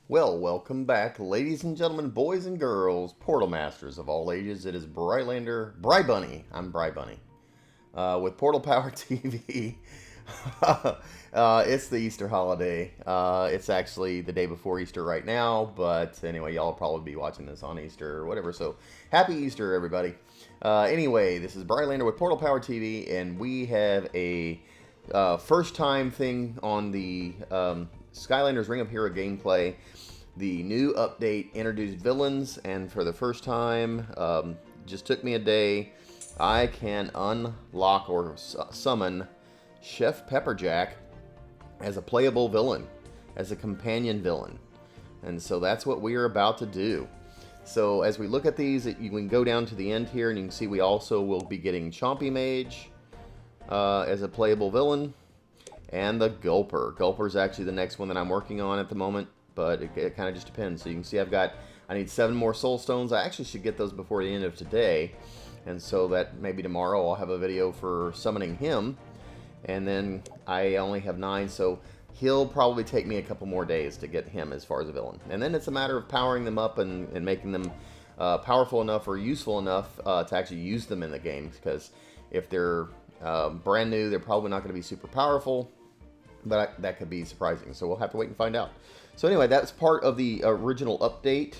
Well, welcome back, ladies and gentlemen, boys and girls, Portal Masters of all ages. It is Brylander, Bunny. I'm Bunny. With Portal Power TV. It's the Easter holiday. It's actually the day before Easter right now, but anyway, y'all will probably be watching this on Easter or whatever. So, happy Easter, everybody. Anyway, this is Brylander with Portal Power TV, and we have a first time thing on the Skylanders Ring of Heroes gameplay. The new update introduced villains, and for the first time, just took me a day, I can unlock or summon Chef Pepperjack as a playable villain, as a companion villain. And so that's what we are about to do. So as we look at these, you can go down to the end here, and you can see we also will be getting Chompy Mage as a playable villain, and the Gulper. Gulper is actually the next one that I'm working on at the moment, but it kind of just depends. So you can see I need 7 more soul stones. I actually should get those before the end of today, and so that maybe tomorrow I'll have a video for summoning him. And then I only have 9, so he'll probably take me a couple more days to get him as far as a villain. And then it's a matter of powering them up and making them powerful enough or useful enough to actually use them in the game, because if they're brand new, they're probably not going to be super powerful, but that could be surprising. So we'll have to wait and find out. So anyway, that's part of the original update.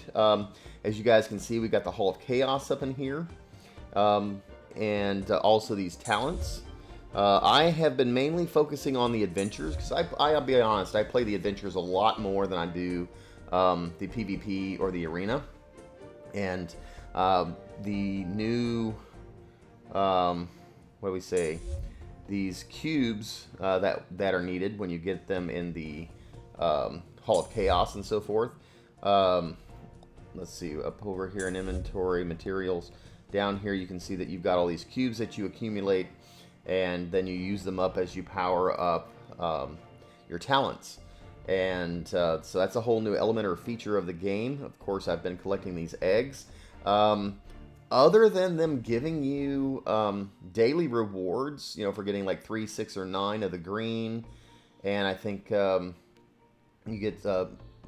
As you guys can see, we got the Hall of Chaos up in here, and also these talents. I have been mainly focusing on the adventures, because I'll be honest, I play the adventures a lot more than I do the PvP or the arena. And the new, what do we say, these cubes that are needed when you get them in the Hall of Chaos and so forth. Let's see, up over here in inventory, materials, down here you can see that you've got all these cubes that you accumulate, and then you use them up as you power up your talents. And so that's a whole new element or feature of the game. Of course, I've been collecting these eggs. Other than them giving you daily rewards, you know, for getting like 3, 6, or 9 of the green, and I think you get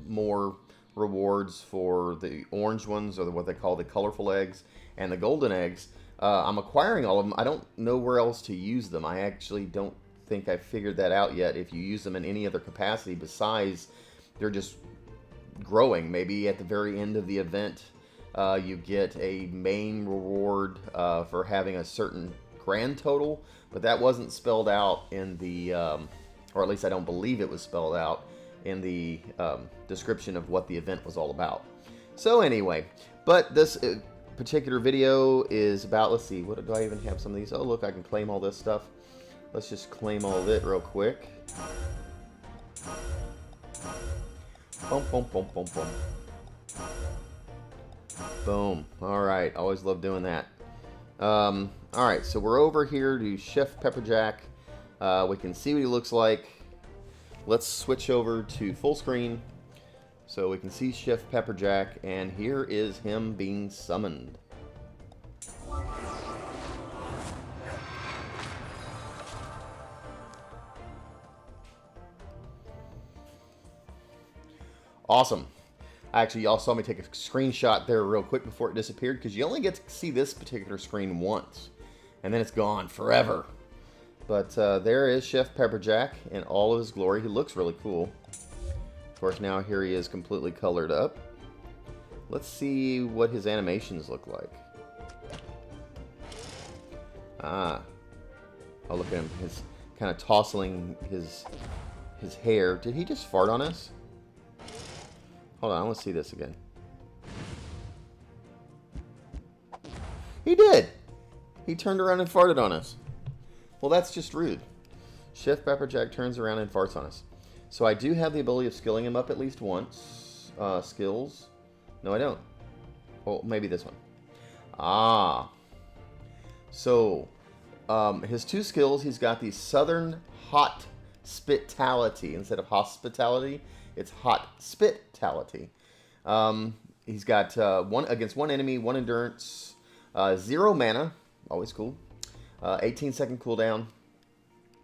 more rewards for the orange ones, or what they call the colorful eggs, and the golden eggs. I'm acquiring all of them. I don't know where else to use them. I actually don't think I figured that out yet, if you use them in any other capacity besides they're just growing. Maybe at the very end of the event, you get a main reward for having a certain grand total, but that wasn't spelled out in the, or at least I don't believe it was spelled out in the description of what the event was all about. So anyway, but this particular video is about, let's see, what do I even have some of these? Oh, look, I can claim all this stuff. Let's just claim all of it real quick. Boom, boom, boom, boom, boom. Boom. Alright, always love doing that. Alright, so we're over here to Chef Pepperjack. We can see what he looks like. Let's switch over to full screen so we can see Chef Pepperjack, and here is him being summoned. Awesome. Actually, y'all saw me take a screenshot there real quick before it disappeared, because you only get to see this particular screen once, and then it's gone forever. But there is Chef Pepperjack in all of his glory. He looks really cool. Of course, now here he is completely colored up. Let's see what his animations look like. Ah. Oh, look at him. He's kind of tossing his hair. Did he just fart on us? Hold on, I want to see this again. He did! He turned around and farted on us. Well, that's just rude. Chef Pepperjack turns around and farts on us. So I do have the ability of skilling him up at least once. Skills. No, I don't. Oh, maybe this one. Ah. So, his 2 skills, he's got the Southern Hot Spitality. Instead of hospitality, it's Hot Spitality. He's got 1 against 1 enemy, 1 endurance, 0 mana. Always cool. 18-second cooldown,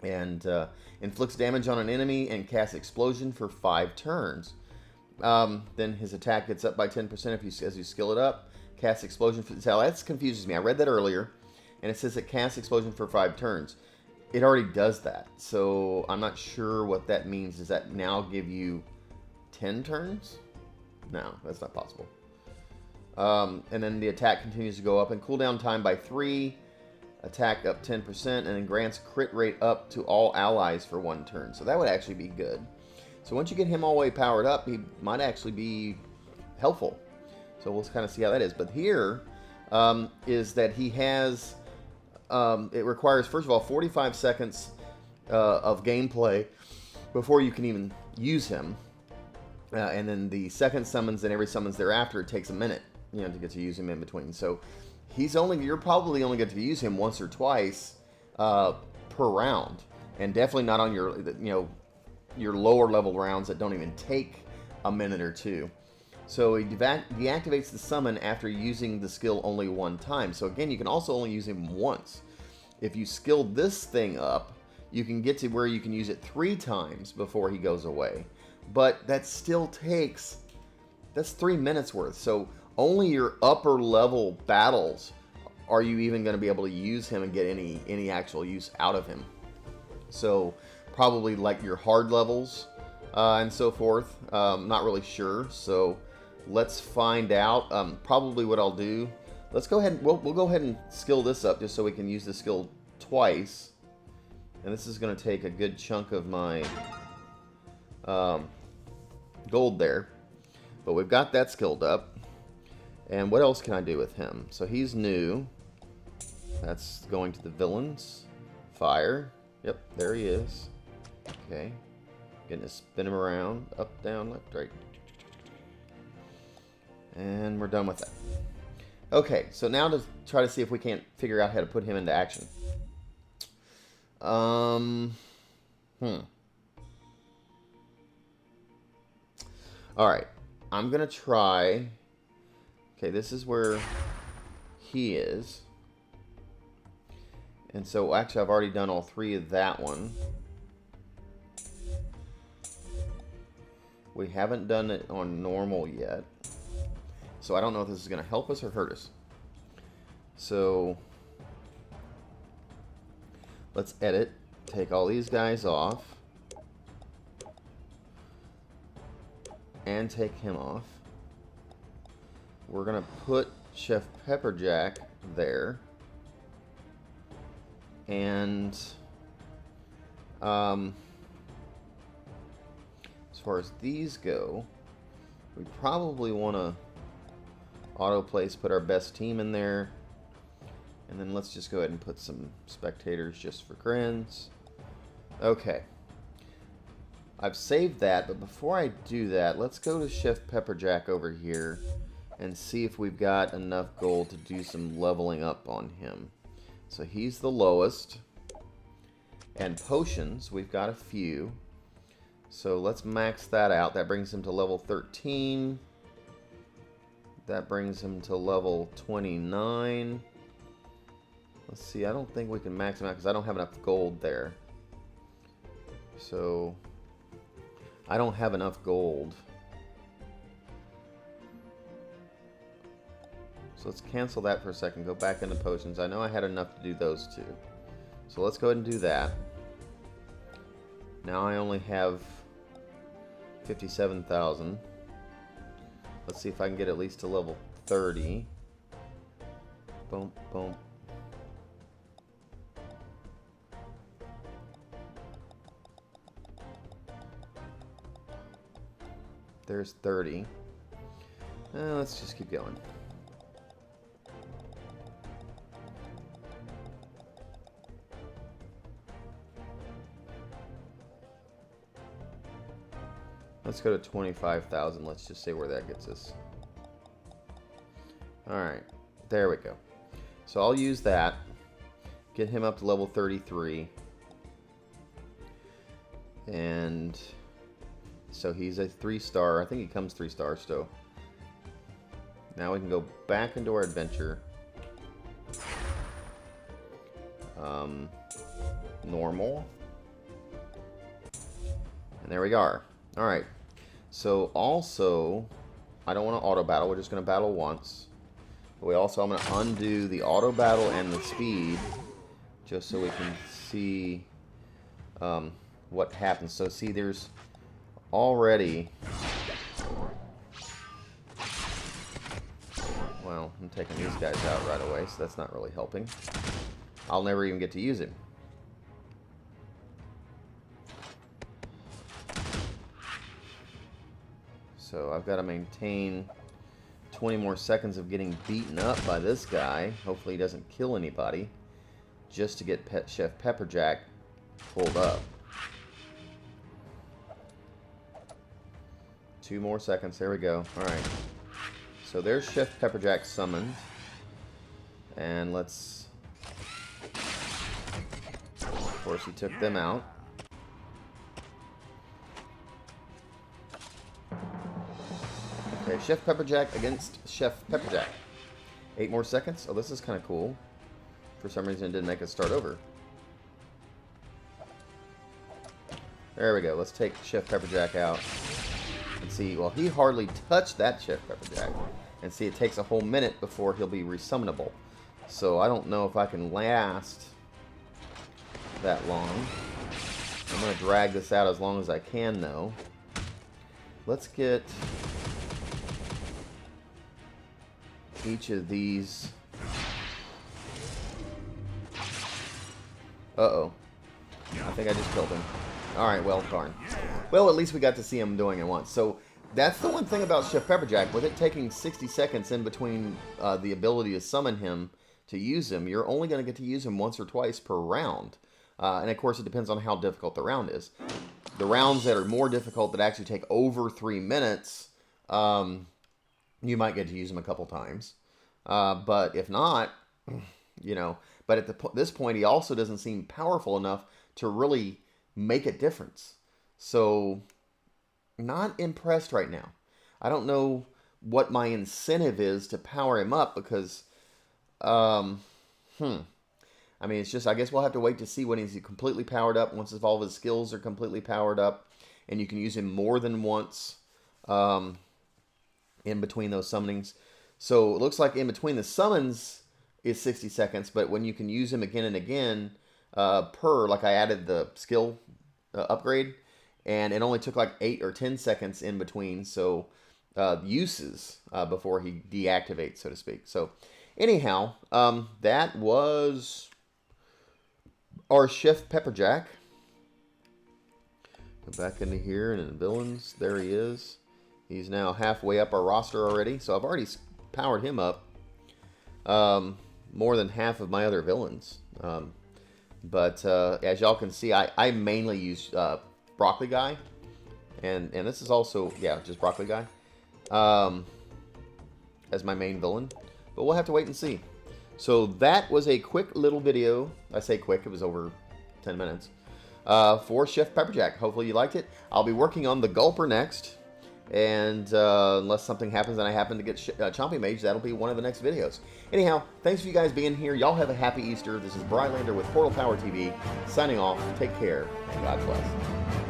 and inflicts damage on an enemy and casts explosion for 5 turns. then his attack gets up by 10% as you skill it up. Cast Explosion for... So that confuses me. I read that earlier, and it says it casts Explosion for 5 turns. It already does that, so I'm not sure what that means. Does that now give you 10 turns? No, that's not possible. And then the attack continues to go up, and cooldown time by 3, attack up 10%, and then grants crit rate up to all allies for 1 turn. So that would actually be good. So once you get him all the way powered up, he might actually be helpful. So we'll kind of see how that is. But here is that he has, it requires, first of all, 45 seconds of gameplay before you can even use him. And then the second summons and every summons thereafter, it takes a minute, to get to use him in between. So you're probably only going to use him once or twice per round. And definitely not on your lower level rounds that don't even take a minute or two. So he deactivates the summon after using the skill only 1 time. So again, you can also only use him once. If you skill this thing up, you can get to where you can use it 3 times before he goes away. But that still takes, that's 3 minutes worth. So only your upper level battles are you even going to be able to use him and get any actual use out of him. So probably like your hard levels and so forth. Not really sure. So let's find out. Probably what I'll do. Let's go ahead. We'll go ahead and skill this up just so we can use the skill twice. And this is going to take a good chunk of my gold there. But we've got that skilled up. And what else can I do with him? So he's new. That's going to the villains. Fire. Yep, there he is. Okay. Getting to spin him around. Up, down, left, right. And we're done with that. Okay, so now to try to see if we can't figure out how to put him into action. Alright. I'm going to try... Okay, this is where he is. And so, actually, I've already done all 3 of that one. We haven't done it on normal yet. So I don't know if this is going to help us or hurt us. So let's edit. Take all these guys off. And take him off. We're going to put Chef Pepperjack there. And as far as these go, we probably want to auto place, put our best team in there, and then let's just go ahead and put some spectators just for grins. Okay, I've saved that, but before I do that, let's go to Chef Pepperjack over here and see if we've got enough gold to do some leveling up on him. So he's the lowest. And potions, we've got a few. So let's max that out. That brings him to level 13. That brings him to level 29. Let's see, I don't think we can max him out because I don't have enough gold there. So I don't have enough gold. So let's cancel that for a second. Go back into potions. I know I had enough to do those 2. So let's go ahead and do that. Now I only have 57,000. Let's see if I can get at least to level 30. Boom, boom. There's 30. Let's just keep going. Let's go to 25,000. Let's just see where that gets us. Alright, there we go. So I'll use that. Get him up to level 33. And so he's a 3-star. I think he comes 3-star still. Now we can go back into our adventure. Normal. And there we are. Alright. So also, I don't want to auto battle. We're just going to battle once. But I'm going to undo the auto battle and the speed, just so we can see what happens. So see, there's already... Well, I'm taking these guys out right away, so that's not really helping. I'll never even get to use him. So I've got to maintain 20 more seconds of getting beaten up by this guy. Hopefully he doesn't kill anybody, just to get Chef Pepperjack pulled up. 2 more seconds. There we go. Alright. So there's Chef Pepperjack summoned. And let's... Of course, he took them out. Okay, Chef Pepperjack against Chef Pepperjack. 8 more seconds. Oh, this is kind of cool. For some reason, it didn't make us start over. There we go. Let's take Chef Pepperjack out. And see, well, he hardly touched that Chef Pepperjack. And see, it takes a whole minute before he'll be resummonable. So I don't know if I can last that long. I'm going to drag this out as long as I can, though. Let's get each of these. Uh-oh. I think I just killed him. Alright, well, darn. Well, at least we got to see him doing it once. So, that's the one thing about Chef Pepperjack. With it taking 60 seconds in between the ability to summon him to use him, you're only going to get to use him once or twice per round. And, of course, it depends on how difficult the round is. The rounds that are more difficult, that actually take over 3 minutes, you might get to use him a couple times. But if not, you know... But at this point, he also doesn't seem powerful enough to really make a difference. So, not impressed right now. I don't know what my incentive is to power him up because, I mean, it's just, I guess we'll have to wait to see when he's completely powered up, once all of his skills are completely powered up, and you can use him more than once in between those summonings. So, it looks like in between the summons is 60 seconds, but when you can use him again and again like I added the skill upgrade, and it only took like 8 or 10 seconds in between, so uses before he deactivates, so to speak. So anyhow, that was our Chef Pepperjack. Go back into here and in villains, there he is. He's now halfway up our roster already, so I've already powered him up. More than half of my other villains. But as y'all can see, I mainly use Broccoli Guy. And this is also, yeah, just Broccoli Guy. As my main villain. But we'll have to wait and see. So that was a quick little video. I say quick, it was over 10 minutes. For Chef Pepperjack. Hopefully you liked it. I'll be working on the Gulper next. And unless something happens and I happen to get Chompy Mage, that'll be one of the next videos. Anyhow, thanks for you guys being here. Y'all have a happy Easter. This is Brylander with PortalPowerTV signing off. Take care, and God bless.